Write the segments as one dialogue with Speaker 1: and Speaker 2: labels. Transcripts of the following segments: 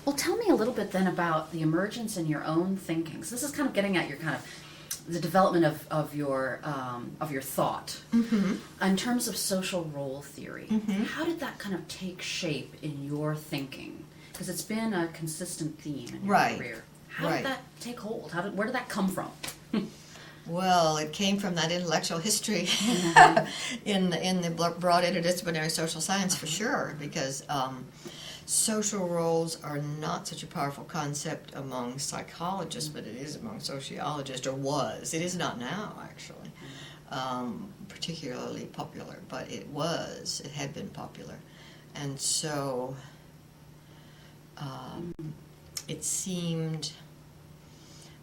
Speaker 1: Well, tell me a little bit then about the emergence in your own thinking. So this is kind of getting at your kind of the development of your thought in terms of social role theory. How did that kind of take shape in your thinking? Because it's been a consistent theme in your career. How did that take hold? Where did that come from?
Speaker 2: Well, it came from that intellectual history in the broad interdisciplinary social science for sure, because social roles are not such a powerful concept among psychologists, but it is among sociologists, or was. It is not now, actually, particularly popular, but it had been popular. And so it seemed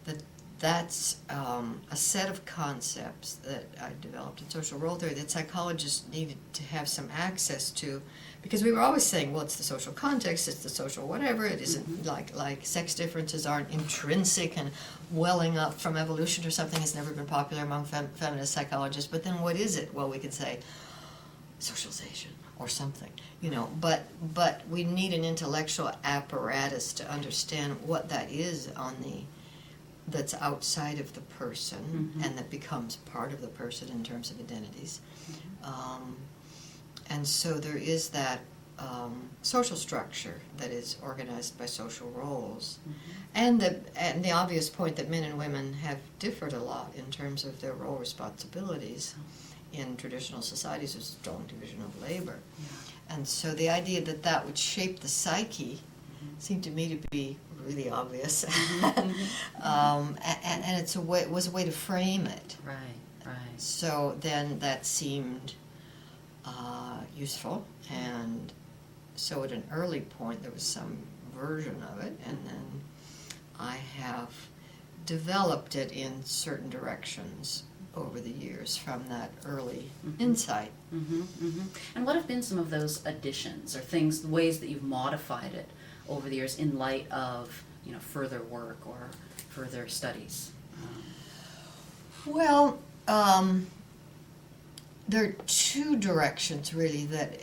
Speaker 2: that that's a set of concepts that I developed in social role theory that psychologists needed to have some access to, because we were always saying, well, it's the social context, it's the social whatever, it isn't like sex differences aren't intrinsic and welling up from evolution or something. Has never been popular among feminist psychologists. But then what is it? Well, we could say socialization or something, but we need an intellectual apparatus to understand what that is that's outside of the person and that becomes part of the person in terms of identities. And so there is that social structure that is organized by social roles. And the obvious point that men and women have differed a lot in terms of their role responsibilities. In traditional societies, there's a strong division of labor. And so the idea that would shape the psyche seemed to me to be really obvious. And it was a way to frame it.
Speaker 1: Right.
Speaker 2: So then that seemed useful, and so at an early point there was some version of it, and then I have developed it in certain directions over the years from that early insight.
Speaker 1: And what have been some of those additions or ways that you've modified it over the years in light of further work or further studies?
Speaker 2: Well, there are two directions really that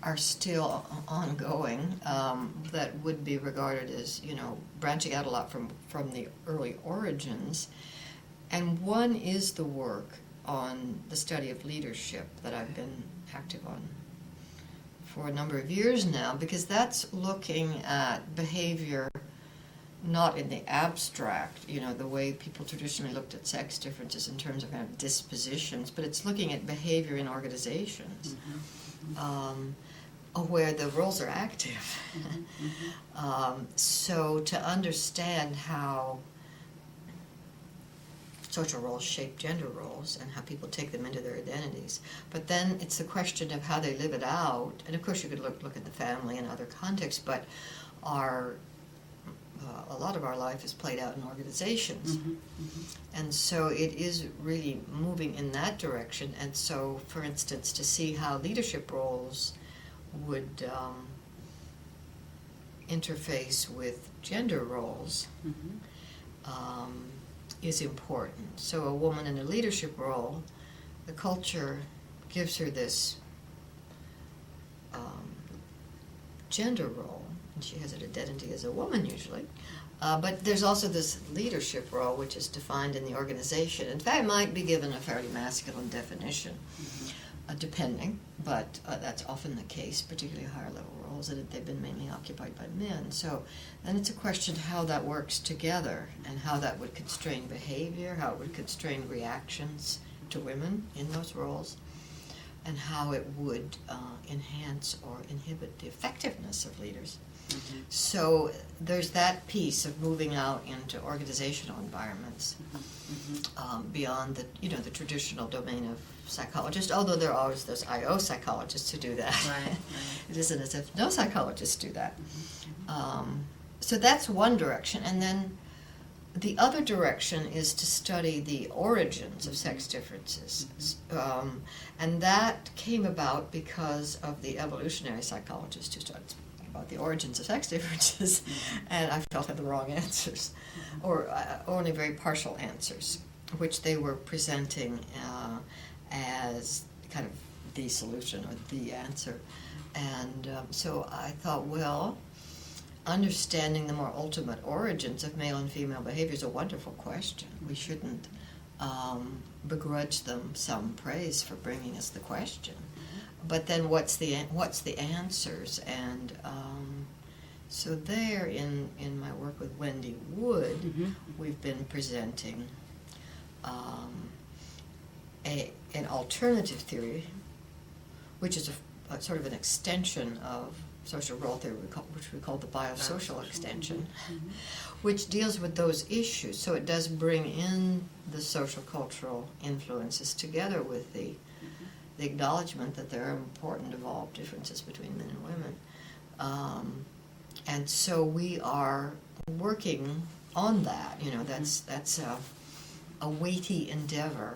Speaker 2: are still ongoing, that would be regarded as branching out a lot from the early origins. And one is the work on the study of leadership that I've been active on for a number of years now, because that's looking at behavior not in the abstract, the way people traditionally looked at sex differences in terms of kind of dispositions, but it's looking at behavior in organizations where the roles are active. So to understand how social roles shape gender roles and how people take them into their identities. But then it's the question of how they live it out. And of course you could look at the family and other contexts, but a lot of our life is played out in organizations. And so it is really moving in that direction. And so, for instance, to see how leadership roles would interface with gender roles is important. So a woman in a leadership role, the culture gives her this gender role, and she has an identity as a woman usually. But there's also this leadership role which is defined in the organization. In fact, it might be given a fairly masculine definition, depending, but that's often the case, particularly higher level roles, that they've been mainly occupied by men. So then it's a question how that works together and how that would constrain behavior, how it would constrain reactions to women in those roles, and how it would enhance or inhibit the effectiveness of leaders. So there's that piece of moving out into organizational environments beyond the traditional domain of psychologists, although there are always those IO psychologists who do that.
Speaker 1: Right.
Speaker 2: It isn't as if no psychologists do that. So that's one direction. And then the other direction is to study the origins of sex differences. And that came about because of the evolutionary psychologists who started speaking about the origins of sex differences, and I felt had the wrong answers, or only very partial answers, which they were presenting as kind of the solution or the answer. And so I thought, well, understanding the more ultimate origins of male and female behavior is a wonderful question. We shouldn't begrudge them some praise for bringing us the question. But then what's the answers? And so there, in my work with Wendy Wood, we've been presenting an alternative theory, which is a sort of an extension of social role theory, which we call the biosocial extension, which deals with those issues. So it does bring in the social cultural influences together with the acknowledgement that there are important evolved differences between men and women. And so we are working on that. That's a weighty endeavor